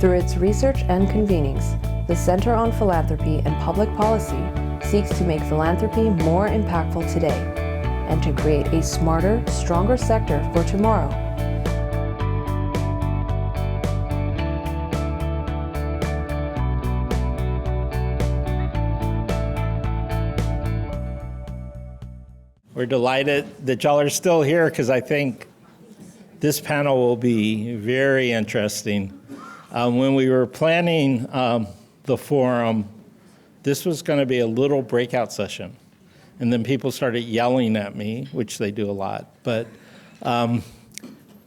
Through its research and convenings, the Center on Philanthropy and Public Policy seeks to make philanthropy more impactful today and to create a smarter, stronger sector for tomorrow. We're delighted that y'all are still here because I think this panel will be very interesting. When we were planning the forum, this was going to be a little breakout session. And then people started yelling at me, which they do a lot. But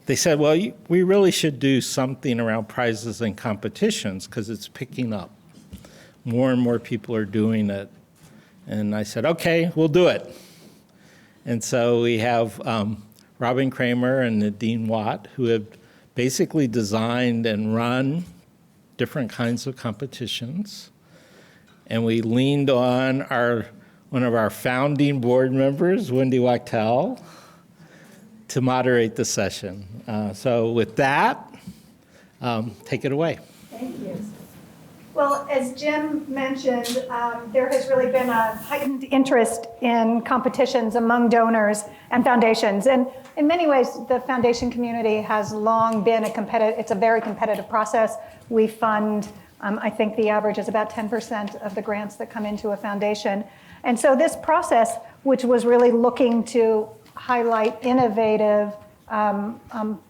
they said, well, we really should do something around prizes and competitions because it's picking up. More and more people are doing it. And I said, okay, we'll do it. And so we have Robin Kramer and Nadine Watt, who have basically designed and run different kinds of competitions. And we leaned on one of our founding board members, Wendy Wachtel, to moderate the session. So with that, take it away. Thank you. Well, as Jim mentioned, there has really been a heightened interest in competitions among donors and foundations. And in many ways, the foundation community has long been it's a very competitive process. We fund, I think the average is about 10% of the grants that come into a foundation. And so this process, which was really looking to highlight innovative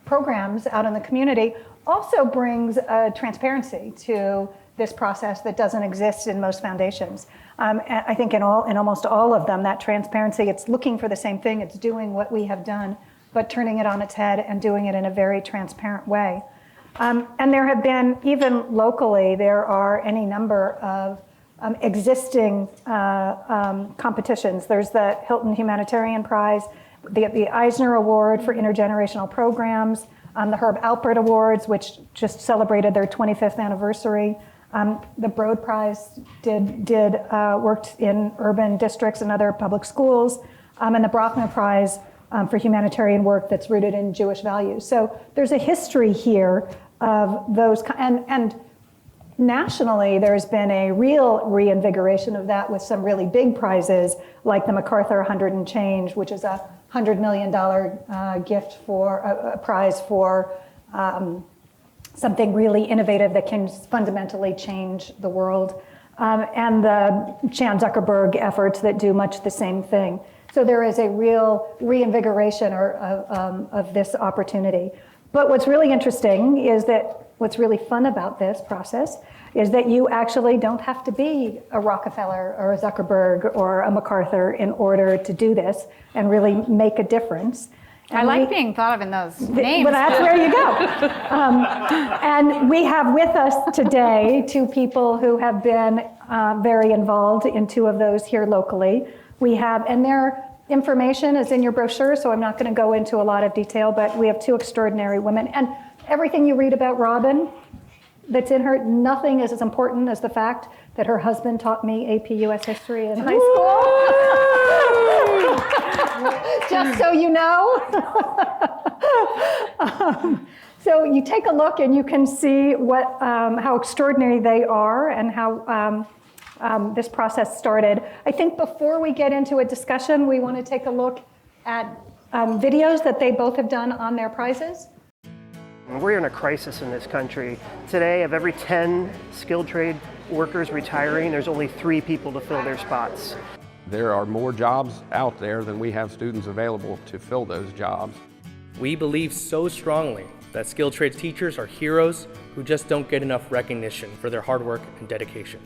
programs out in the community, also brings transparency to this process that doesn't exist in most foundations. I think in almost all of them, that transparency, it's looking for the same thing, it's doing what we have done, but turning it on its head and doing it in a very transparent way. And there have been, even locally, there are any number of existing competitions. There's the Hilton Humanitarian Prize, the Eisner Award for Intergenerational Programs, the Herb Alpert Awards, which just celebrated their 25th anniversary. The Broad Prize worked in urban districts and other public schools, and the Brockman Prize for humanitarian work that's rooted in Jewish values. So there's a history here of those, and nationally there's been a real reinvigoration of that with some really big prizes, like the MacArthur 100 and Change, which is a $100 million gift for a prize for something really innovative that can fundamentally change the world, and the Chan Zuckerberg efforts that do much the same thing. So there is a real reinvigoration of this opportunity. But what's really interesting is that what's really fun about this process is that you actually don't have to be a Rockefeller or a Zuckerberg or a MacArthur in order to do this and really make a difference. And I like being thought of in those names. But that's where you go. And we have with us today two people who have been very involved in two of those here locally. We have, and their information is in your brochure, so I'm not going to go into a lot of detail, but we have two extraordinary women. And everything you read about Robin that's in her, nothing is as important as the fact that her husband taught me AP US history in high school. Just so you know. So you take a look and you can see how extraordinary they are and how this process started. I think before we get into a discussion, we want to take a look at videos that they both have done on their prizes. We're in a crisis in this country. Today, of every 10 skilled trade workers retiring, there's only 3 people to fill their spots. There are more jobs out there than we have students available to fill those jobs. We believe so strongly that skilled trades teachers are heroes who just don't get enough recognition for their hard work and dedication.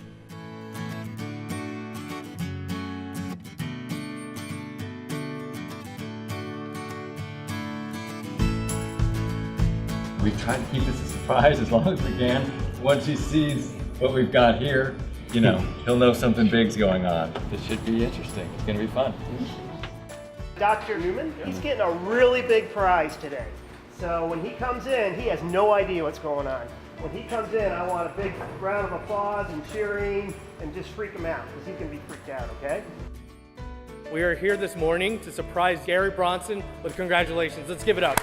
We try to keep this a surprise as long as we can. Once he sees what we've got here, he'll know something big's going on. This should be interesting. It's going to be fun. Dr. Newman, he's getting a really big prize today. So when he comes in, he has no idea what's going on. When he comes in, I want a big round of applause and cheering and just freak him out because he's going to be freaked out, okay? We are here this morning to surprise Gary Bronson with congratulations. Let's give it up.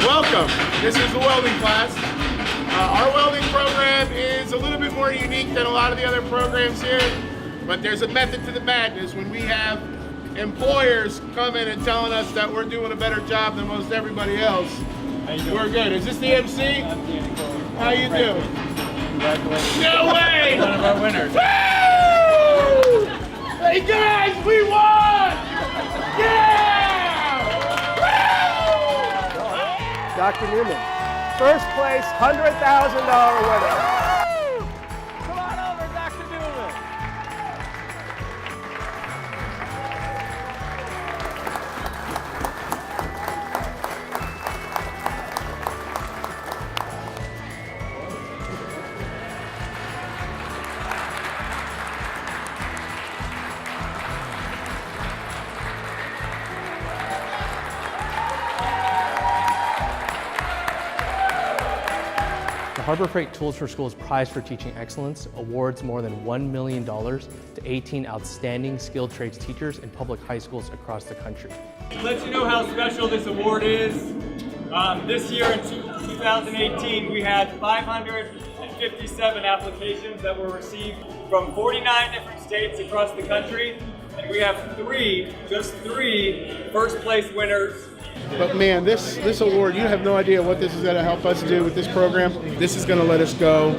Welcome. This is the welding class. Our welding program is a little bit more unique than a lot of the other programs here, but there's a method to the madness when we have employers come in and telling us that we're doing a better job than most everybody else. We're good. Is this the MC? How you doing? Congratulations. No way! One of our winners. Woo! Hey guys, we won! Yeah! Woo! Dr. Newman, first place, $100,000 winner. Come on over, Dr. Newman. The Harbor Freight Tools for Schools Prize for Teaching Excellence awards more than $1 million to 18 outstanding skilled trades teachers in public high schools across the country. To let you know how special this award is, this year in 2018 we had 557 applications that were received from 49 different states across the country, and we have just three first place winners. But man, this award, you have no idea what this is going to help us do with this program. This is going to let us go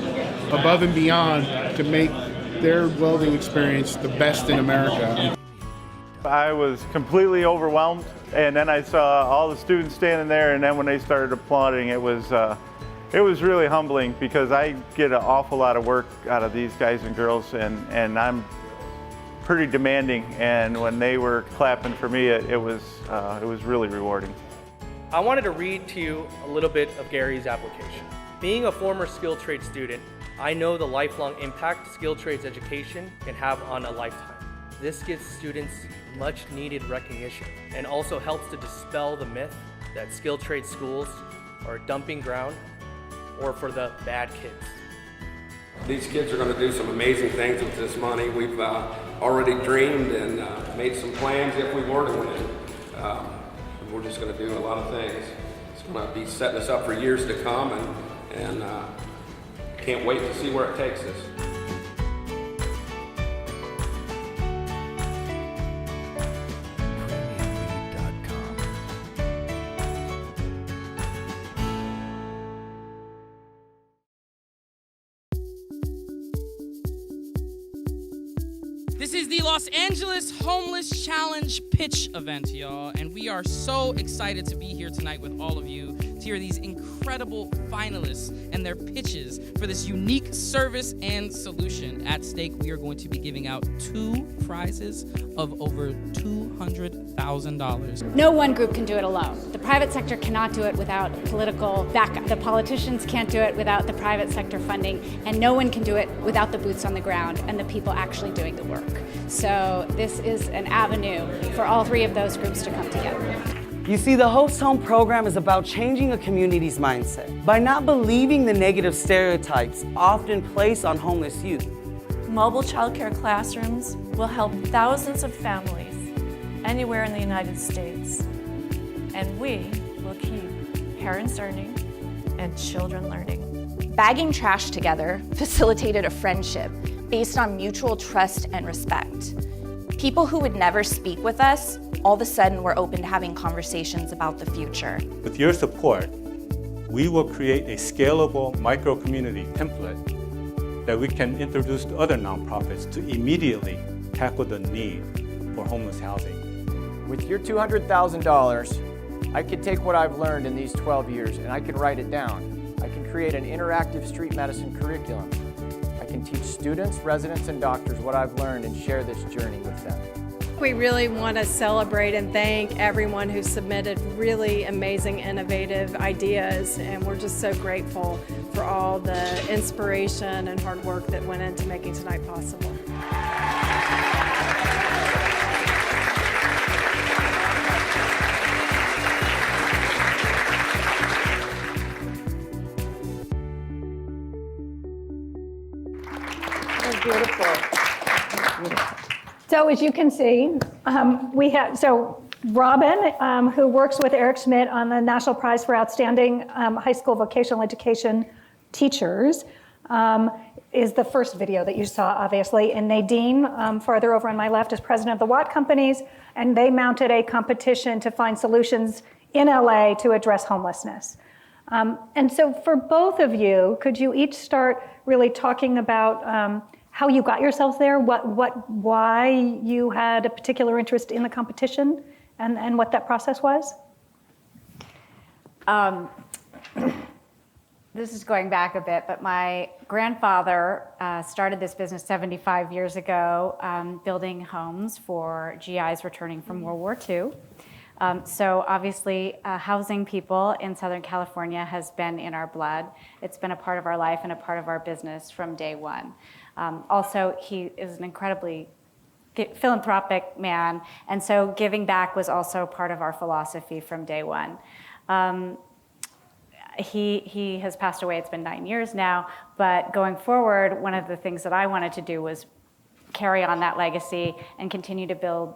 above and beyond to make their welding experience the best in America. I was completely overwhelmed, and then I saw all the students standing there, and then when they started applauding, it was really humbling because I get an awful lot of work out of these guys and girls, and I'm pretty demanding, and when they were clapping for me, it was really rewarding. I wanted to read to you a little bit of Gary's application. Being a former skilled trades student, I know the lifelong impact skilled trades education can have on a lifetime. This gives students much needed recognition and also helps to dispel the myth that skilled trades schools are a dumping ground or for the bad kids. These kids are going to do some amazing things with this money. We've already dreamed and made some plans if we were to win. We're just going to do a lot of things. It's going to be setting us up for years to come, and can't wait to see where it takes us. This is the Los Angeles Homeless Challenge pitch event, y'all, and we are so excited to be here tonight with all of you to hear these incredible finalists and their pitches for this unique service and solution. At stake, we are going to be giving out 2 prizes of over $200,000. No one group can do it alone. The private sector cannot do it without political backup. The politicians can't do it without the private sector funding, and no one can do it without the boots on the ground and the people actually doing the work. So this is an avenue for all 3 of those groups to come together. You see, the Host Home program is about changing a community's mindset by not believing the negative stereotypes often placed on homeless youth. Mobile childcare classrooms will help thousands of families anywhere in the United States, and we will keep parents earning and children learning. Bagging trash together facilitated a friendship based on mutual trust and respect. People who would never speak with us, all of a sudden were open to having conversations about the future. With your support, we will create a scalable micro-community template that we can introduce to other nonprofits to immediately tackle the need for homeless housing. With your $200,000, I could take what I've learned in these 12 years and I can write it down. I can create an interactive street medicine curriculum. I can teach students, residents, and doctors what I've learned and share this journey with them. We really want to celebrate and thank everyone who submitted really amazing, innovative ideas, and we're just so grateful for all the inspiration and hard work that went into making tonight possible. Beautiful. So as you can see, Robin, who works with Eric Schmidt on the National Prize for Outstanding High School Vocational Education Teachers, is the first video that you saw, obviously. And Nadine, farther over on my left, is president of the Watt Companies, and they mounted a competition to find solutions in LA to address homelessness. And so for both of you, could you each start really talking about how you got yourselves there, why you had a particular interest in the competition, and what that process was? This is going back a bit, but my grandfather started this business 75 years ago, building homes for GIs returning from World War II. So obviously, housing people in Southern California has been in our blood. It's been a part of our life and a part of our business from day one. Also, he is an incredibly philanthropic man, and so giving back was also part of our philosophy from day one. He has passed away, it's been 9 years now, but going forward, one of the things that I wanted to do was carry on that legacy and continue to build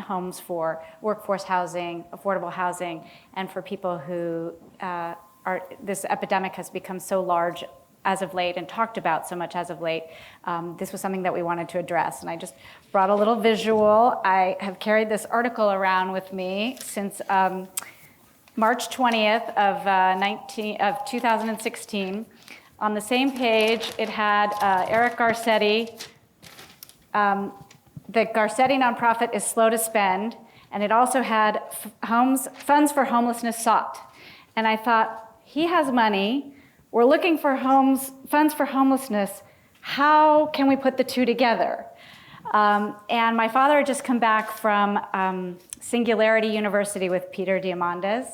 homes for workforce housing, affordable housing, and for people who this epidemic has become so large as of late and talked about so much as of late. This was something that we wanted to address. And I just brought a little visual. I have carried this article around with me since March 20th of 2016. On the same page, it had Eric Garcetti. The Garcetti nonprofit is slow to spend, and it also had funds for homelessness sought. And I thought, he has money. We're looking for funds for homelessness. How can we put the two together? And my father had just come back from Singularity University with Peter Diamandis,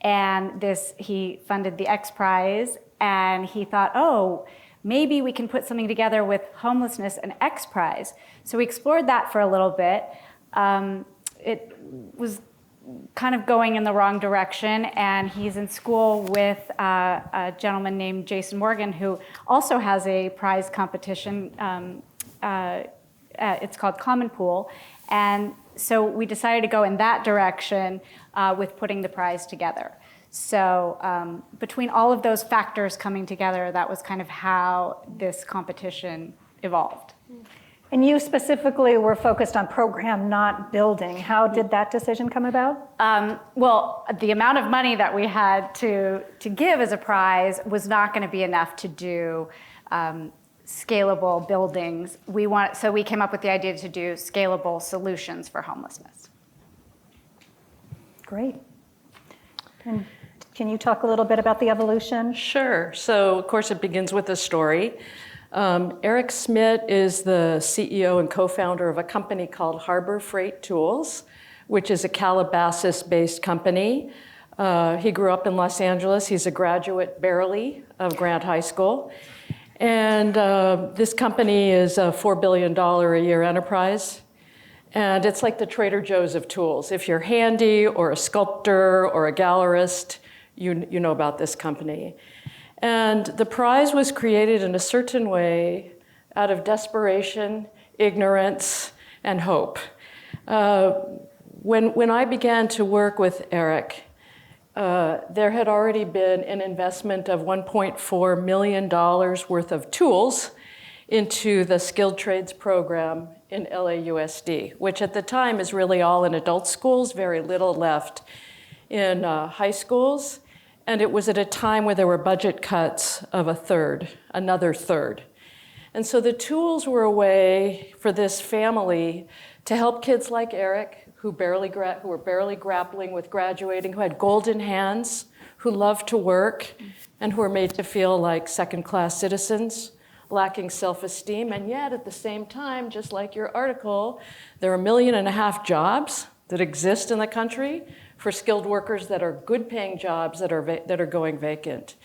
and he funded the X Prize, and he thought, oh, maybe we can put something together with homelessness and X Prize. So we explored that for a little bit. It was kind of going in the wrong direction, and he's in school with a gentleman named Jason Morgan, who also has a prize competition. It's called Common Pool, and so we decided to go in that direction with putting the prize together. So between all of those factors coming together, that was kind of how this competition evolved. And you specifically were focused on program, not building. How did that decision come about? Well, the amount of money that we had to give as a prize was not going to be enough to do scalable buildings. So we came up with the idea to do scalable solutions for homelessness. Great. And can you talk a little bit about the evolution? Sure. So, of course, it begins with a story. Eric Schmidt is the CEO and co-founder of a company called Harbor Freight Tools, which is a Calabasas-based company. He grew up in Los Angeles. He's a graduate barely of Grant High School. And this company is a $4 billion a year enterprise. And it's like the Trader Joe's of tools. If you're handy or a sculptor or a gallerist, you know about this company. And the prize was created in a certain way out of desperation, ignorance, and hope. When I began to work with Eric, there had already been an investment of $1.4 million worth of tools into the skilled trades program in LAUSD, which at the time is really all in adult schools, very little left in high schools. And it was at a time where there were budget cuts of another third. And so the tools were a way for this family to help kids like Eric, who were barely grappling with graduating, who had golden hands, who loved to work, and who were made to feel like second-class citizens, lacking self-esteem. And yet, at the same time, just like your article, there are 1.5 million jobs that exist in the country for skilled workers that are good-paying jobs that are going vacant.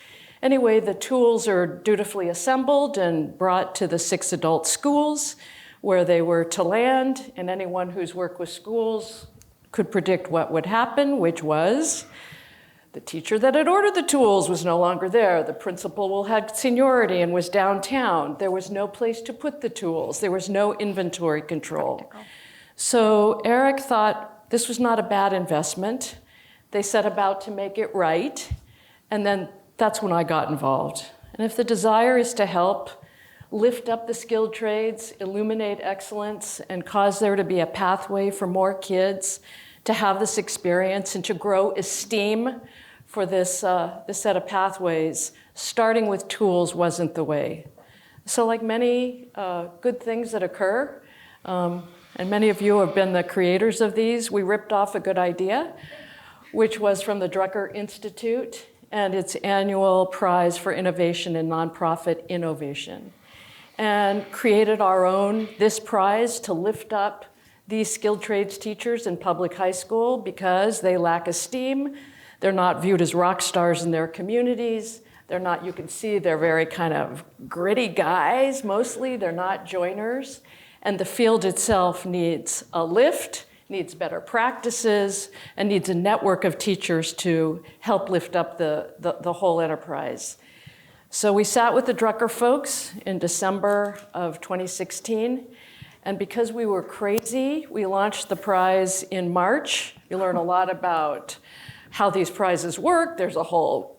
Anyway, the tools are dutifully assembled and brought to the 6 adult schools where they were to land, and anyone who's worked with schools could predict what would happen, which was the teacher that had ordered the tools was no longer there. The principal had seniority and was downtown. There was no place to put the tools. There was no inventory control. So Eric thought, this was not a bad investment. They set about to make it right, and then that's when I got involved. And if the desire is to help lift up the skilled trades, illuminate excellence, and cause there to be a pathway for more kids to have this experience and to grow esteem for this set of pathways, starting with tools wasn't the way. So like many good things that occur, and many of you have been the creators of these, we ripped off a good idea, which was from the Drucker Institute and its annual prize for innovation in nonprofit innovation, and created our own, this prize to lift up these skilled trades teachers in public high school because they lack esteem. They're not viewed as rock stars in their communities. They're not, you can see they're very kind of gritty guys mostly. They're not joiners. And the field itself needs a lift, needs better practices, and needs a network of teachers to help lift up the whole enterprise. So we sat with the Drucker folks in December of 2016, and because we were crazy, we launched the prize in March. You learn a lot about how these prizes work. There's a whole,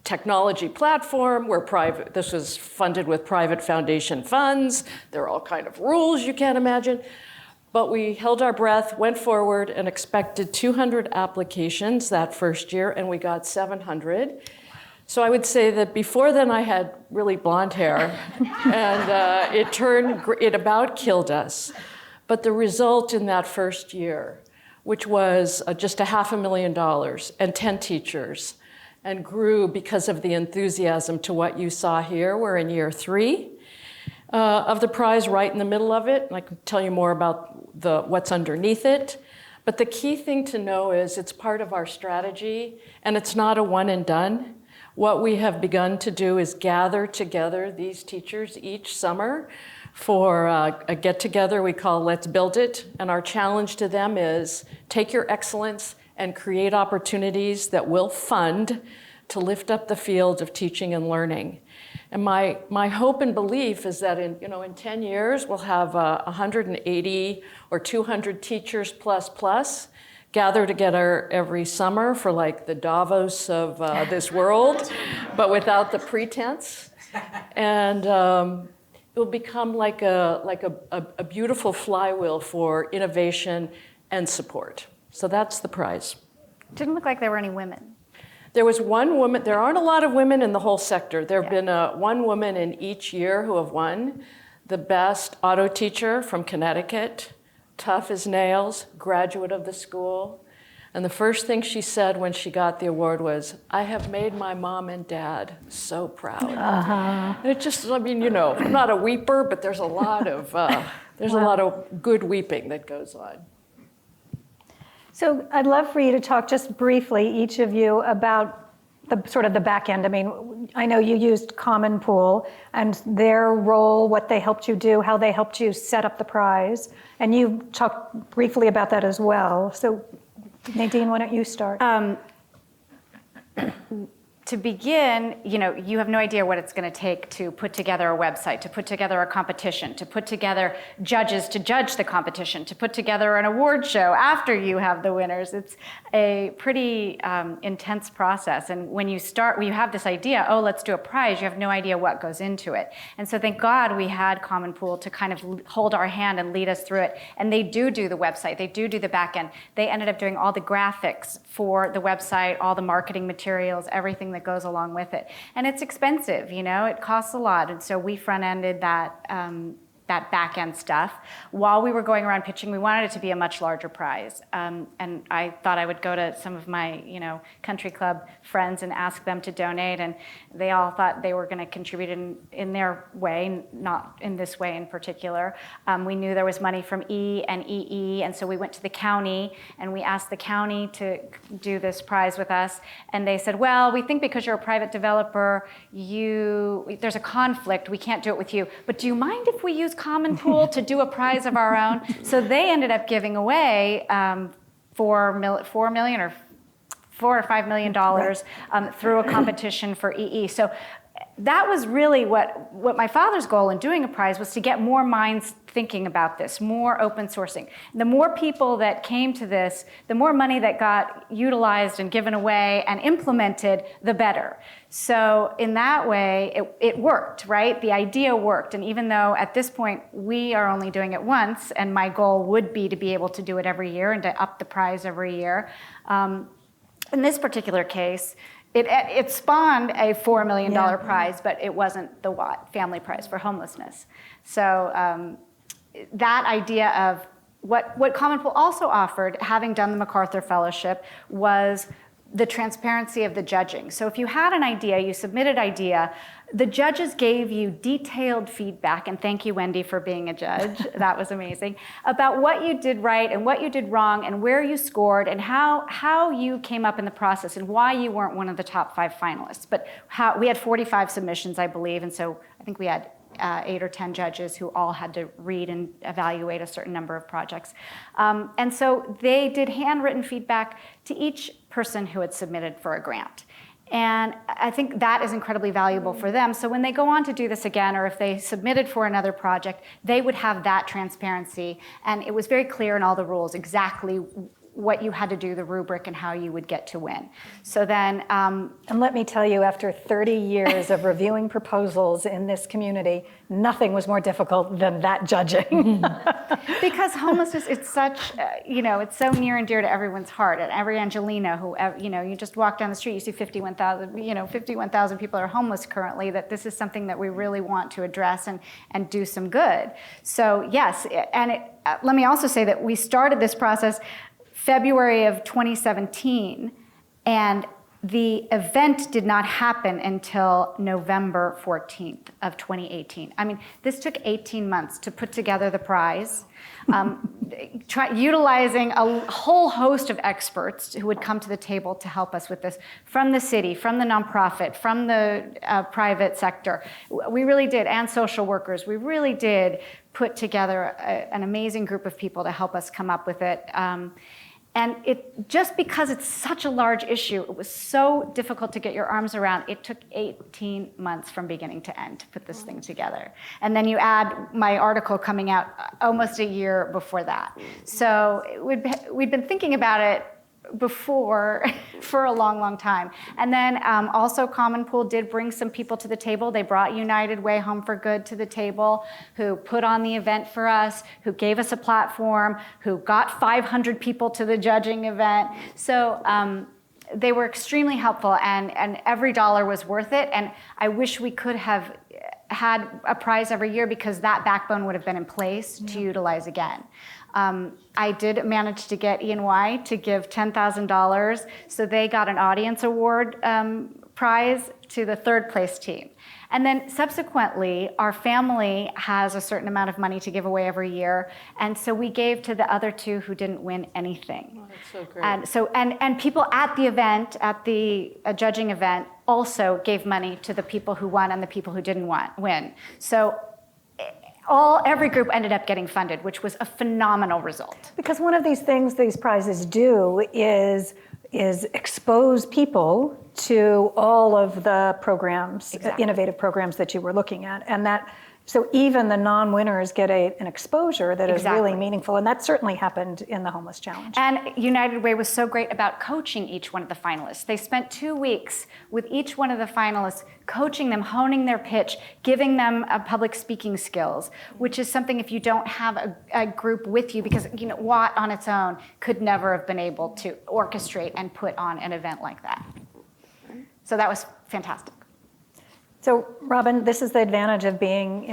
technology platform where this was funded with private foundation funds. There are all kind of rules you can't imagine. But we held our breath, went forward, and expected 200 applications that first year, and we got 700. So I would say that before then I had really blonde hair, and it about killed us. But the result in that first year, which was just $500,000 and 10 teachers, and grew because of the enthusiasm to what you saw here. We're in year 3 of the prize, right in the middle of it. And I can tell you more about what's underneath it. But the key thing to know is it's part of our strategy, and it's not a one and done. What we have begun to do is gather together these teachers each summer for a get-together we call Let's Build It. And our challenge to them is take your excellence and create opportunities that will fund to lift up the field of teaching and learning. And my hope and belief is that in 10 years, we'll have 180 or 200 teachers plus gather together every summer for like the Davos of this world, but without the pretense. And it will become like a beautiful flywheel for innovation and support. So that's the prize. Didn't look like there were any women. There was one woman. There aren't a lot of women in the whole sector. There have been one woman in each year who have won. The best auto teacher from Connecticut, tough as nails, graduate of the school. And the first thing she said when she got the award was, "I have made my mom and dad so proud." And it just, I'm not a weeper, but there's a lot of a lot of good weeping that goes on. So I'd love for you to talk just briefly, each of you, about the sort of the back end. I mean, I know you used Common Pool and their role, what they helped you do, how they helped you set up the prize. And you talked briefly about that as well. So Nadine, why don't you start? To begin, you have no idea what it's going to take to put together a website, to put together a competition, to put together judges to judge the competition, to put together an award show after you have the winners. It's a pretty intense process. And when you have this idea, oh, let's do a prize, you have no idea what goes into it. And so thank God we had Common Pool to kind of hold our hand and lead us through it. And they do the website, they do the back end. They ended up doing all the graphics for the website, all the marketing materials, everything that goes along with it. And it's expensive, it costs a lot. And so we front-ended that back-end stuff. While we were going around pitching, we wanted it to be a much larger prize. And I thought I would go to some of my, country club friends and ask them to donate. And they all thought they were going to contribute in their way, not in this way in particular. We knew there was money from E and EE. And so we went to the county and we asked the county to do this prize with us. And they said, well, we think because you're a private developer, there's a conflict. We can't do it with you. But do you mind if we use Common Pool to do a prize of our own? So they ended up giving away $4 or $5 million through a competition for EE. So that was really what my father's goal in doing a prize was, to get more minds thinking about this, more open sourcing. The more people that came to this, the more money that got utilized and given away and implemented, the better. So in that way, it worked, right? The idea worked. And even though at this point we are only doing it once, and my goal would be to be able to do it every year and to up the prize every year, in this particular case, it spawned a $4 million prize, but it wasn't the Family Prize for Homelessness. So that idea of what Common Pool also offered, having done the MacArthur Fellowship, was the transparency of the judging. So if you had an idea, you submitted idea, the judges gave you detailed feedback, and thank you, Wendy, for being a judge. That was amazing, about what you did right and what you did wrong and where you scored and how you came up in the process and why you weren't one of the top 5 finalists. But we had 45 submissions, I believe, and so I think we had 8 or 10 judges who all had to read and evaluate a certain number of projects. And so they did handwritten feedback to each person who had submitted for a grant. And I think that is incredibly valuable for them. So when they go on to do this again, or if they submitted for another project, they would have that transparency. And it was very clear in all the rules exactly what you had to do, the rubric, and how you would get to win. So then, and let me tell you, after 30 years of reviewing proposals in this community, nothing was more difficult than that judging. Because homelessness, it's such, it's so near and dear to everyone's heart. And every Angelina who, you just walk down the street, you see 51,000 people are homeless currently, that this is something that we really want to address and do some good. So yes, and let me also say that we started this process February of 2017, and the event did not happen until November 14th of 2018. I mean, this took 18 months to put together the prize, utilizing a whole host of experts who would come to the table to help us with this, from the city, from the nonprofit, from the private sector. We really did, and social workers. We really did put together an amazing group of people to help us come up with it. And just because it's such a large issue, it was so difficult to get your arms around, it took 18 months from beginning to end to put this thing together. And then you add my article coming out almost a year before that. So we'd been thinking about it before for a long, long time. And then also Common Pool did bring some people to the table. They brought United Way Home for Good to the table, who put on the event for us, who gave us a platform, who got 500 people to the judging event. So they were extremely helpful, and every dollar was worth it. And I wish we could have had a prize every year, because that backbone would have been in place to utilize again. I did manage to get E&Y to give $10,000, so they got an audience award prize to the 3rd place team. And then subsequently, our family has a certain amount of money to give away every year, and so we gave to the other 2 who didn't win anything. Oh, that's so great. And so, and people at the event, at the judging event, also gave money to the people who won and the people who didn't win. So every group ended up getting funded, which was a phenomenal result. Because one of these things these prizes do is expose people to all of the programs, innovative programs that you were looking at. And so even the non-winners get an exposure that is really meaningful. And that certainly happened in the Homeless Challenge. And United Way was so great about coaching each one of the finalists. They spent 2 weeks with each one of the finalists, coaching them, honing their pitch, giving them public speaking skills, which is something, if you don't have a group with you, because Watt on its own could never have been able to orchestrate and put on an event like that. So that was fantastic. So, Robin, this is the advantage of being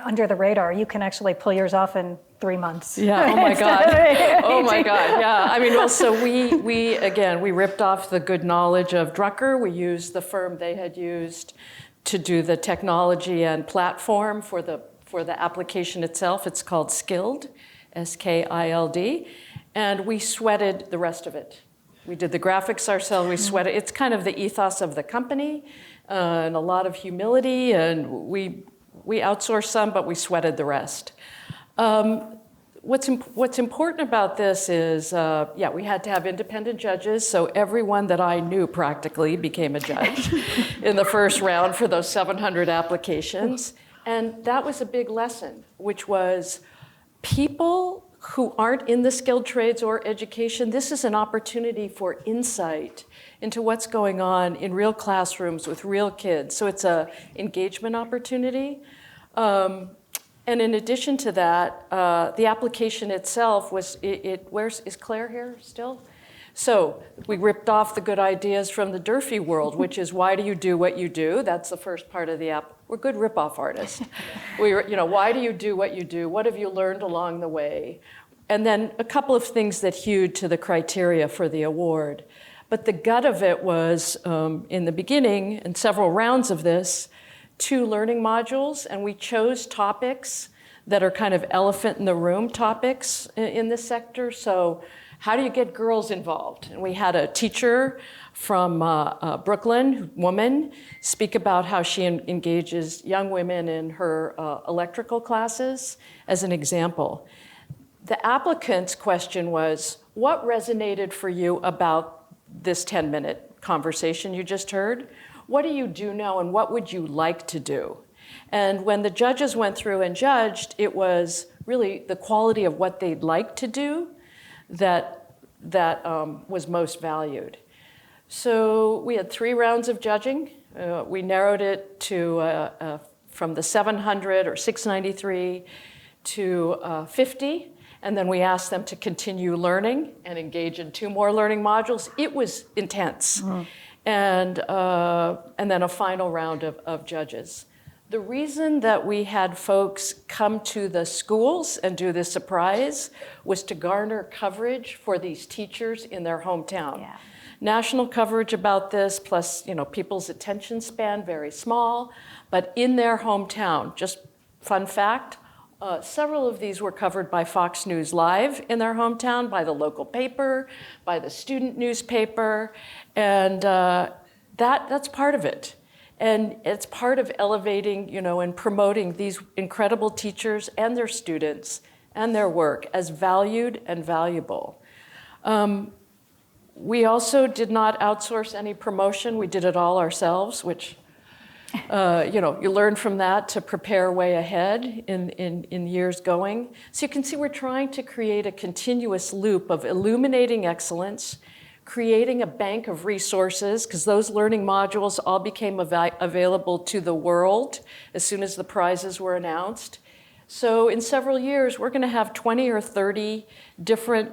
under the radar. You can actually pull yours off in 3 months. Yeah, oh my God. Oh my God, yeah. I mean, well, so we ripped off the good knowledge of Drucker. We used the firm they had used to do the technology and platform for the application itself. It's called Skilled, S-K-I-L-D. And we sweated the rest of it. We did the graphics ourselves, we sweated. It's kind of the ethos of the company. And a lot of humility, and we outsourced some, but we sweated the rest. what's important about this is, we had to have independent judges, so everyone that I knew practically became a judge in the first round for those 700 applications. And that was a big lesson, which was people who aren't in the skilled trades or education, this is an opportunity for insight into what's going on in real classrooms with real kids. So it's an engagement opportunity. And in addition to that, the application itself was, is Claire here still? So we ripped off the good ideas from the Durfee world, which is why do you do what you do? That's the first part of the app. We're good rip-off artists. Why do you do what you do? What have you learned along the way? And then a couple of things that hewed to the criteria for the award. But the gut of it was, in the beginning, and several rounds of this, 2 learning modules, and we chose topics that are kind of elephant in the room topics in this sector. So how do you get girls involved? And we had a teacher from Brooklyn, woman, speak about how she engages young women in her electrical classes as an example. The applicant's question was, what resonated for you about this 10-minute conversation you just heard? What do you do now and what would you like to do? And when the judges went through and judged, it was really the quality of what they'd like to do that was most valued. So we had 3 rounds of judging. We narrowed it to from the 700 or 693 to 50. And then we asked them to continue learning and engage in 2 more learning modules. It was intense. Mm-hmm. And then a final round of judges. The reason that we had folks come to the schools and do this surprise was to garner coverage for these teachers in their hometown. Yeah. National coverage about this, plus people's attention span, very small, but in their hometown. Just fun fact, several of these were covered by Fox News Live in their hometown, by the local paper, by the student newspaper, and that's part of it. And it's part of elevating, and promoting these incredible teachers and their students and their work as valued and valuable. We also did not outsource any promotion. We did it all ourselves, which, you learn from that to prepare way ahead in years going. So you can see we're trying to create a continuous loop of illuminating excellence, creating a bank of resources, because those learning modules all became available to the world as soon as the prizes were announced. So in several years, we're going to have 20 or 30 different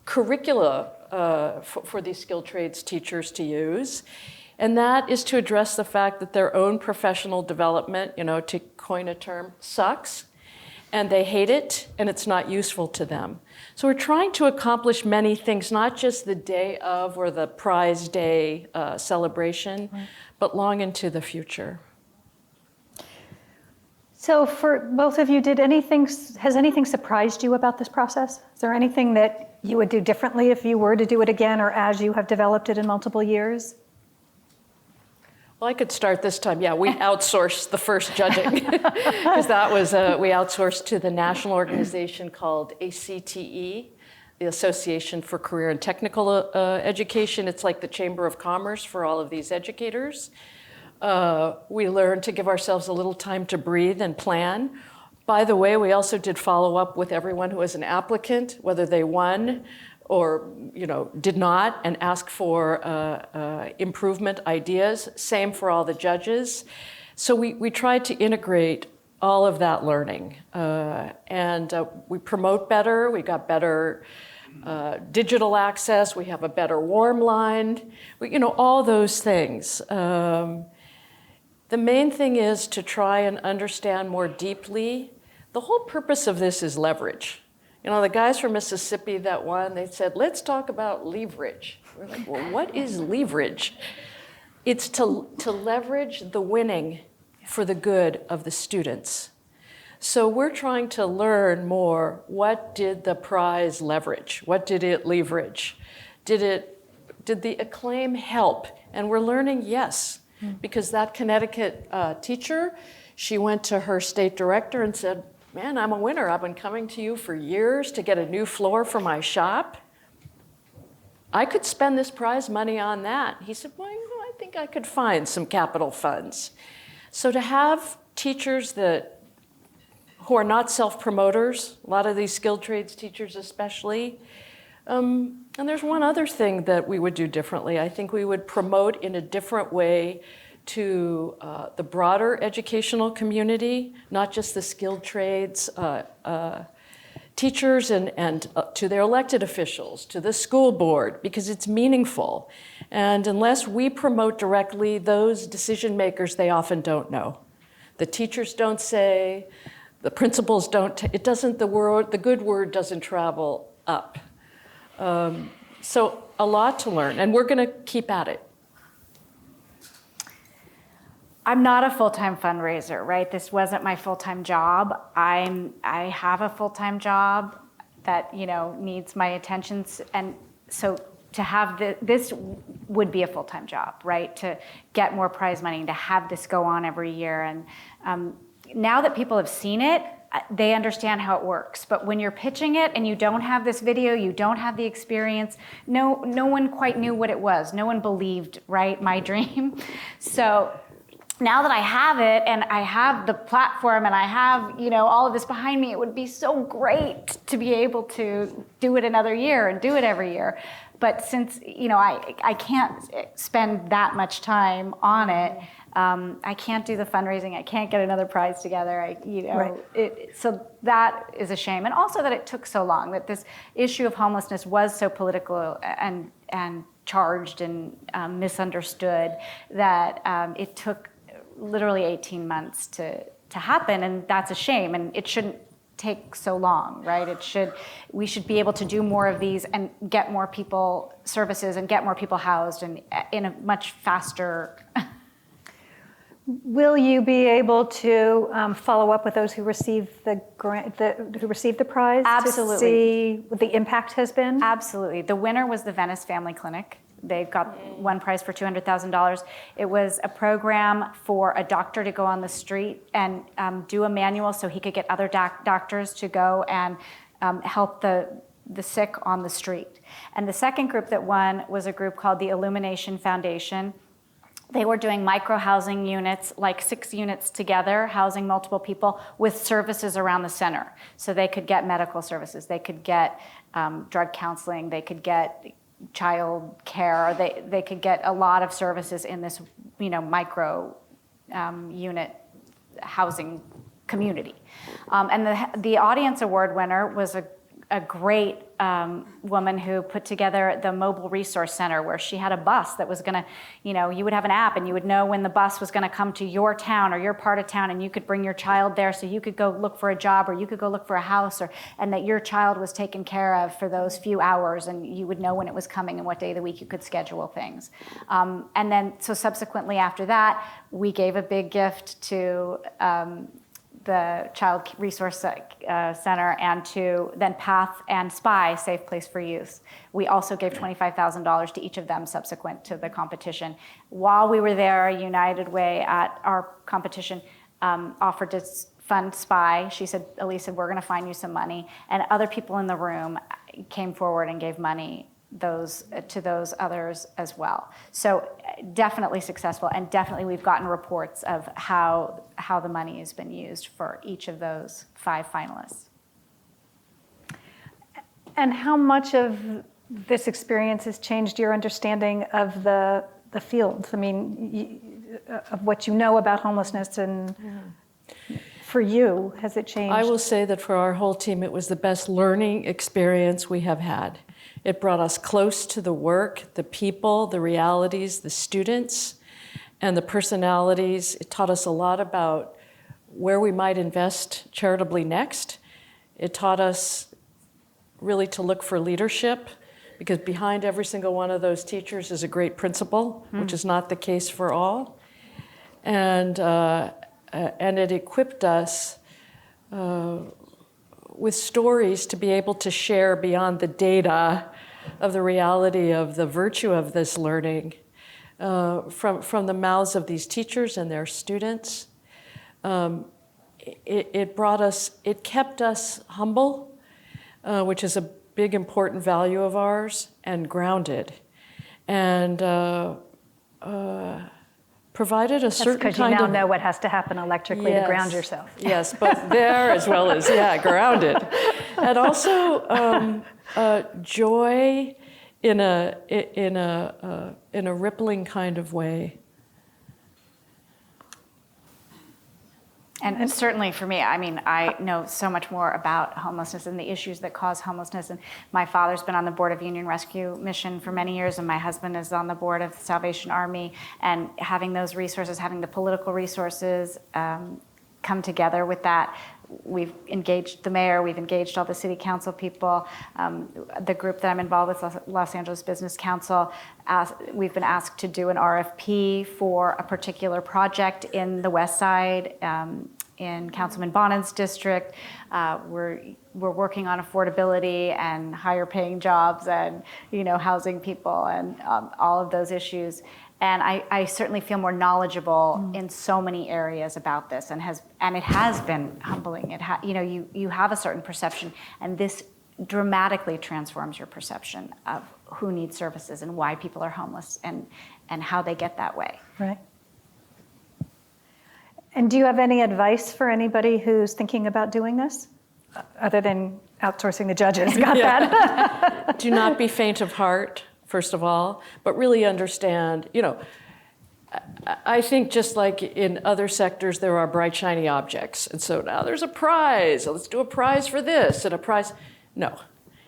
curricula for these skilled trades teachers to use. And that is to address the fact that their own professional development, to coin a term, sucks. And they hate it, and it's not useful to them. So we're trying to accomplish many things, not just the day of or the prize day celebration, right, but long into the future. So for both of you, has anything surprised you about this process? Is there anything that you would do differently if you were to do it again, or as you have developed it in multiple years? Well, I could start this time. Yeah, we outsourced the first judging because that was, we outsourced to the national organization called ACTE, the Association for Career and Technical Education. It's like the Chamber of Commerce for all of these educators. We learned to give ourselves a little time to breathe and plan. By the way, we also did follow up with everyone who was an applicant, whether they won or did not, and ask for improvement ideas. Same for all the judges. So we tried to integrate all of that learning. And we promote better, we got better digital access, we have a better warm line, all those things. The main thing is to try and understand more deeply. The whole purpose of this is leverage. The guys from Mississippi that won, they said, let's talk about leverage. We're like, well, what is leverage? It's to leverage the winning for the good of the students. So we're trying to learn more. What did the prize leverage? What did it leverage? Did the acclaim help? And we're learning yes, because that Connecticut teacher, she went to her state director and said, man, I'm a winner. I've been coming to you for years to get a new floor for my shop. I could spend this prize money on that. He said, well, I think I could find some capital funds. So to have teachers who are not self-promoters, a lot of these skilled trades teachers especially, and there's one other thing that we would do differently. I think we would promote in a different way to the broader educational community, not just the skilled trades teachers and to their elected officials, to the school board, because it's meaningful. And unless we promote directly, those decision makers, they often don't know. The teachers don't say, the principals don't, the good word doesn't travel up. So a lot to learn, and we're gonna keep at it. I'm not a full-time fundraiser, right? This wasn't my full-time job. I have a full-time job that needs my attention, and so to have this would be a full-time job, right? To get more prize money, to have this go on every year, and now that people have seen it, they understand how it works. But when you're pitching it and you don't have this video, you don't have the experience, no one quite knew what it was. No one believed, right, my dream. So now that I have it and I have the platform and I have all of this behind me, it would be so great to be able to do it another year and do it every year. But since I can't spend that much time on it, I can't do the fundraising. I can't get another prize together. Right. So that is a shame, and also that it took so long. That this issue of homelessness was so political and charged and misunderstood that it took literally 18 months to happen, and that's a shame. And it shouldn't take so long, right? We should be able to do more of these and get more people services and get more people housed and in a much faster. Will you be able to follow up with those who received the grant, who received the prize? Absolutely. To see what the impact has been? Absolutely. The winner was the Venice Family Clinic. They got one prize for $200,000. It was a program for a doctor to go on the street and do a manual so he could get other doctors to go and help the sick on the street. And the second group that won was a group called the Illumination Foundation. They were doing micro-housing units, like 6 units together, housing multiple people with services around the center. So they could get medical services, they could get drug counseling, they could get child care, they could get a lot of services in this micro unit housing community. And the audience award winner was a great woman who put together the mobile resource center, where she had a bus that was gonna, you would have an app and you would know when the bus was gonna come to your town or your part of town, and you could bring your child there so you could go look for a job or you could go look for a house, and that your child was taken care of for those few hours, and you would know when it was coming and what day of the week you could schedule things. And then, so subsequently after that, we gave a big gift to the Child Resource Center, and to then Path and SPY, Safe Place for Youth. We also gave $25,000 to each of them subsequent to the competition. While we were there, United Way at our competition offered to fund SPY. She said, Elise said, we're gonna find you some money. And other people in the room came forward and gave money to those others as well. So definitely successful, and definitely we've gotten reports of how the money has been used for each of those 5 finalists. And how much of this experience has changed your understanding of the field? I mean, of what you know about homelessness, and for you, has it changed? I will say that for our whole team, it was the best learning experience we have had. It brought us close to the work, the people, the realities, the students, and the personalities. It taught us a lot about where we might invest charitably next. It taught us really to look for leadership, because behind every single one of those teachers is a great principal, which is not the case for all. And it equipped us with stories to be able to share beyond the data of the reality of the virtue of this learning from the mouths of these teachers and their students. it kept us humble, which is a big important value of ours, and grounded, and provided a certain because kind you now of know what has to happen electrically to ground yourself. Yes, but there as well as grounded, and also joy in a rippling kind of way. And certainly for me, I mean, I know so much more about homelessness and the issues that cause homelessness. And my father's been on the board of Union Rescue Mission for many years, and my husband is on the board of the Salvation Army. And having those resources, having the political resources come together with that, we've engaged the mayor, we've engaged all the city council people, the group that I'm involved with, Los Angeles Business Council. We've been asked to do an RFP for a particular project in the West Side, in Councilman Bonin's district. We're working on affordability and higher paying jobs and housing people and all of those issues. And I certainly feel more knowledgeable in so many areas about this, and it has been humbling. You have a certain perception, and this dramatically transforms your perception of who needs services and why people are homeless and how they get that way. Right. And do you have any advice for anybody who's thinking about doing this, other than outsourcing the judges? Got that? Do not be faint of heart, first of all, but really understand, I think just like in other sectors, there are bright, shiny objects. And so now there's a prize. Let's do a prize for this and a prize. No,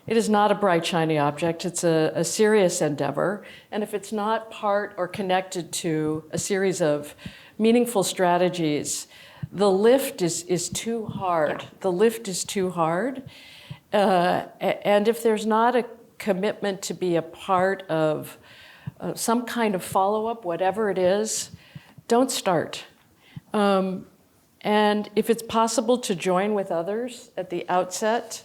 it is not a bright, shiny object. It's a serious endeavor. And if it's not part or connected to a series of meaningful strategies, the lift is too hard. Yeah. The lift is too hard. And if there's not a commitment to be a part of some kind of follow-up, whatever it is, don't start. And if it's possible to join with others at the outset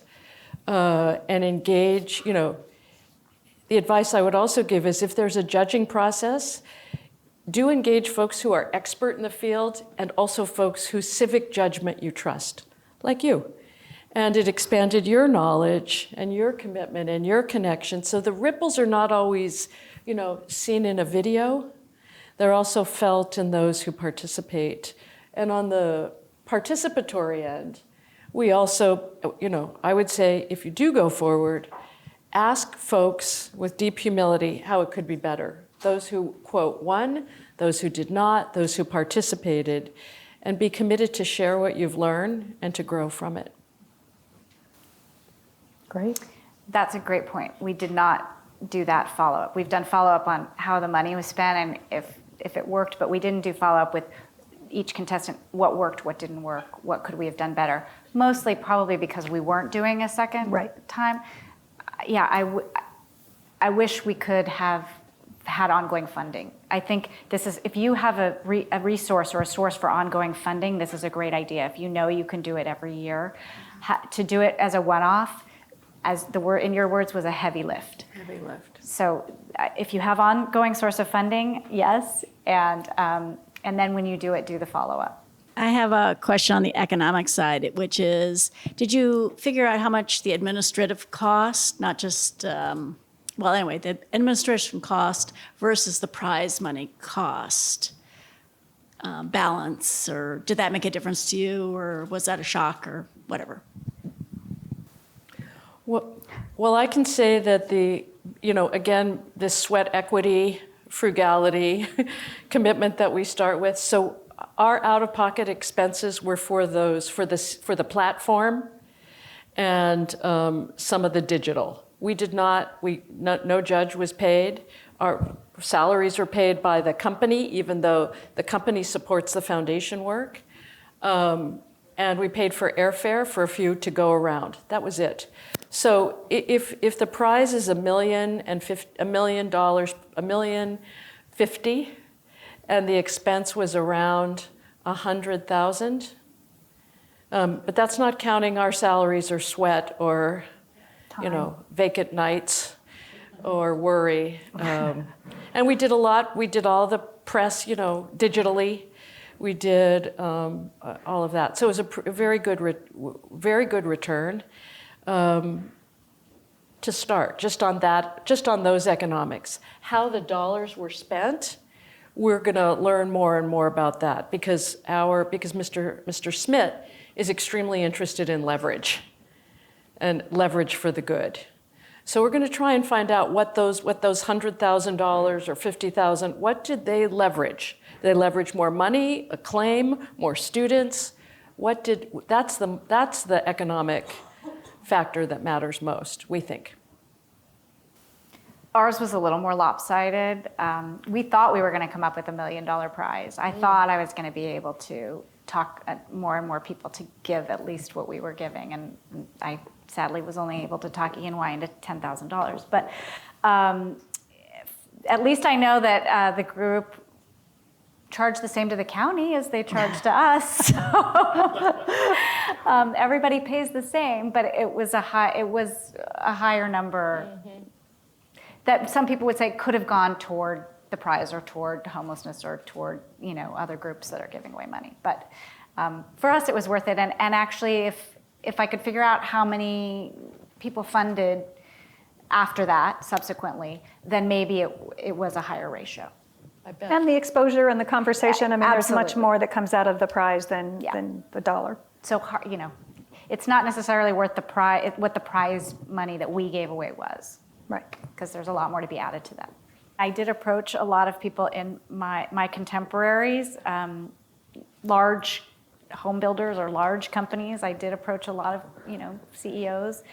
and engage, the advice I would also give is if there's a judging process, do engage folks who are expert in the field and also folks whose civic judgment you trust, like you. And it expanded your knowledge and your commitment and your connection. So the ripples are not always, seen in a video. They're also felt in those who participate. And on the participatory end, we also, I would say if you do go forward, ask folks with deep humility how it could be better. Those who, quote, won, those who did not, those who participated, and be committed to share what you've learned and to grow from it. Great. That's a great point. We did not do that follow-up. We've done follow-up on how the money was spent and if it worked, but we didn't do follow-up with each contestant, what worked, what didn't work, what could we have done better. Mostly probably because we weren't doing a second time. Yeah, I wish we could have had ongoing funding. I think this is, if you have a resource or a source for ongoing funding, this is a great idea. If you know you can do it every year, to do it as a one-off, as the word in your words was a heavy lift. Heavy lift. So if you have ongoing source of funding, yes, and then when you do it, do the follow-up. I have a question on the economic side, which is, did you figure out how much the administrative cost, not just, the administration cost versus the prize money cost balance, or did that make a difference to you, or was that a shock, or whatever? Well, I can say that again, this sweat equity, frugality commitment that we start with. So our out-of-pocket expenses were for the platform and some of the digital. We did not. No judge was paid. Our salaries were paid by the company, even though the company supports the foundation work. And we paid for airfare for a few to go around. That was it. So if the prize is $1.05 million, and the expense was around $100,000, but that's not counting our salaries or sweat or vacant nights or worry. And we did a lot. We did all the press, digitally. We did all of that. So it was a very good return to start, just on those economics. How the dollars were spent, we're going to learn more and more about that because Mr. Smith is extremely interested in leverage and leverage for the good. So we're going to try and find out what those $100,000 or $50,000, what did they leverage? Did they leverage more money, acclaim, more students? That's the economic factor that matters most, we think. Ours was a little more lopsided. We thought we were going to come up with $1 million prize. I thought I was going to be able to talk more and more people to give at least what we were giving, and I sadly was only able to talk E&Y into $10,000. But at least I know that the group charged the same to the county as they charge to us. So everybody pays the same, but it was a higher number that some people would say could have gone toward the prize or toward homelessness or toward other groups that are giving away money. But for us, it was worth it. And actually, if I could figure out how many people funded after that subsequently, then maybe it was a higher ratio. I bet. And the exposure and the conversation, I mean, Absolutely. there's much more that comes out of the prize than the dollar. So, it's not necessarily worth the prize, what the prize money that we gave away was. Right. Because there's a lot more to be added to that. I did approach a lot of people in my contemporaries, large home builders or large companies. I did approach a lot of, CEOs.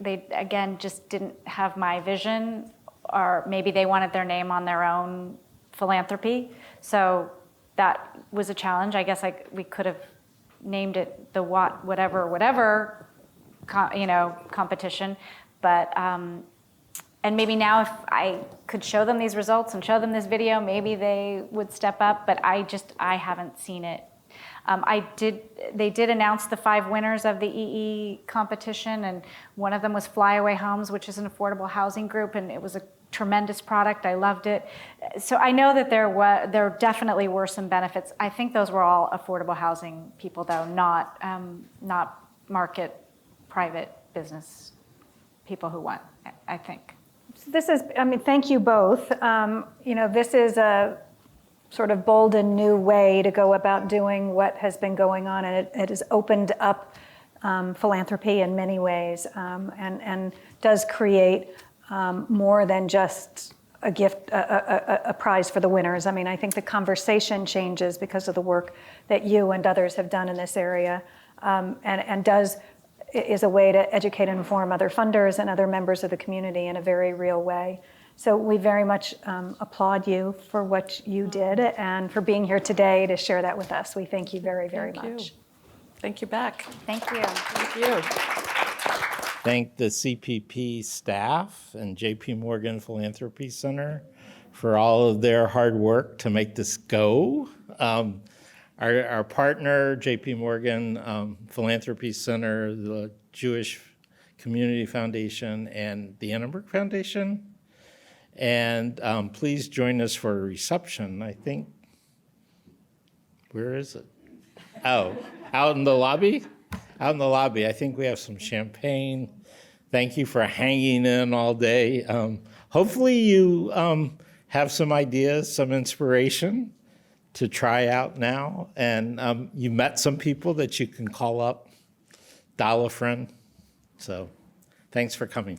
They, again, just didn't have my vision, or maybe they wanted their name on their own philanthropy. So that was a challenge. I guess we could have named it the whatever competition. But, and maybe now if I could show them these results and show them this video, maybe they would step up, but I haven't seen it. They did announce the 5 winners of the EE competition, and one of them was Flyaway Homes, which is an affordable housing group, and it was a tremendous product. I loved it. So I know that there definitely were some benefits. I think those were all affordable housing people, though, not market, private business people who won, I think. This is, thank you both. This is a sort of bold and new way to go about doing what has been going on, and it has opened up philanthropy in many ways, and does create more than just a gift, a prize for the winners. I think the conversation changes because of the work that you and others have done in this area, and is a way to educate and inform other funders and other members of the community in a very real way. So we very much applaud you for what you did and for being here today to share that with us. We thank you very, very much. Thank you back. Thank you. Thank you. Thank the CPP staff and JP Morgan Philanthropy Center for all of their hard work to make this go. Our partner, JP Morgan Philanthropy Center, the Jewish Community Foundation, and the Annenberg Foundation. And please join us for a reception. I think, where is it? Oh, out in the lobby? Out in the lobby. I think we have some champagne. Thank you for hanging in all day. Hopefully you have some ideas, some inspiration to try out now. And you met some people that you can call up, dial a friend. So thanks for coming.